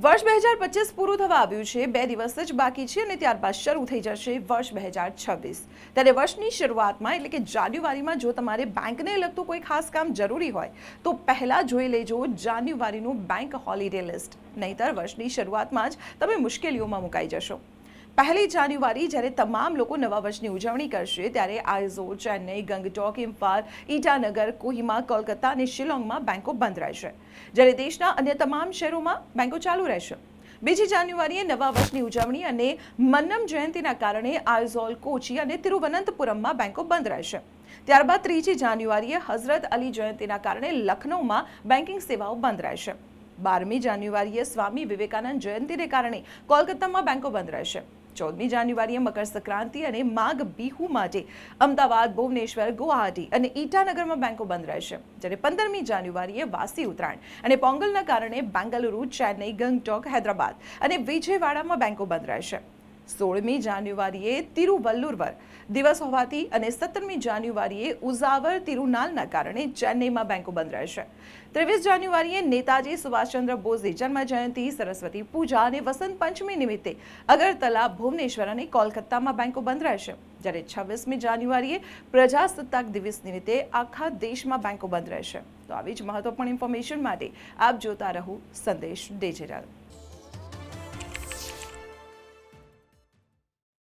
વર્ષ 2025 પૂરું થવા આવ્યું છે। 2 દિવસ જ બાકી છે અને ત્યારબાદ શરૂ થઈ જશે વર્ષ 2026। ત્યારે વર્ષની શરૂઆતમાં એટલે કે જાન્યુઆરીમાં જો તમારે બેંકને લગતું કોઈ ખાસ કામ જરૂરી હોય તો પહેલાં જોઈ લેજો જાન્યુઆરીનું બેંક હોલિડે લિસ્ટ, નહીંતર વર્ષની શરૂઆતમાં જ તમે મુશ્કેલીઓમાં મુકાઈ જશો। 1 જાન્યુઆરી જ્યારે તમામ લોકો નવા વર્ષની ઉજવણી કરશે ત્યારે આઇઝોલ, ચેન્નઈ, ગંગટોક, ઇમ્ફાલ, ઈટાનગર, કોહિમા, કોલકાતા અને શિલોંગમાં બેંકો બંધ રહેશે, જ્યારે દેશના અન્ય તમામ શહેરોમાં બેંકો ચાલુ રહેશે। 2 જાન્યુઆરીએ નવા વર્ષની ઉજવણી અને મન્નમ જયંતિના કારણે આઇઝોલ, કોચી અને તિરુવનંતપુરમમાં બેંકો બંધ રહેશે। ત્યારબાદ 3 જાન્યુઆરીએ હઝરત અલી જયંતિના કારણે લખનૌમાં બેન્કિંગ સેવાઓ બંધ રહેશે। 12 જાન્યુઆરીએ સ્વામી વિવેકાનંદ જયંતિને કારણે કોલકાતામાં બેંકો બંધ રહેશે। 14 જાન્યુઆરીએ મકર સંક્રાંતિ અને માઘ બિહુ માટે અમદાવાદ, ભુવનેશ્વર, ગુવાહાટી અને ઈટાનગરમાં બેંકો બંધ રહેશે, જ્યારે 15 જાન્યુઆરીએ વાસી ઉત્તરાયણ અને પોંગલના કારણે બેંગલુરુ, ચેન્નઈ, ગંગટોક, હૈદરાબાદ અને વિજયવાડામાં બેંકો બંધ રહેશે। 16 જાન્યુઆરીએ તિરુવલ્લુવર દિવસ હોવાથી અને 17 જાન્યુઆરીએ ઉઝાવર તિરુનાલના કારણે ચેન્નઈમાં બેંકો બંધ રહેશે। 23 જાન્યુઆરીએ નેતાજી સુભાષચંદ્ર બોઝની જન્મ જયંતિ, સરસ્વતી પૂજા અને વસંત પંચમી નિમિત્તે અગરતલા, ભુવનેશ્વર અને કોલકાતામાં બેંકો બંધ રહેશે, જ્યારે 26 જાન્યુઆરીએ પ્રજાસત્તાક દિવસ નિમિત્તે આખા દેશમાં બેંકો બંધ રહેશે। તો આવી જ મહત્વપૂર્ણ ઇન્ફોર્મેશન માટે આપ જોતા રહો સંદેશ ડિજિટલ।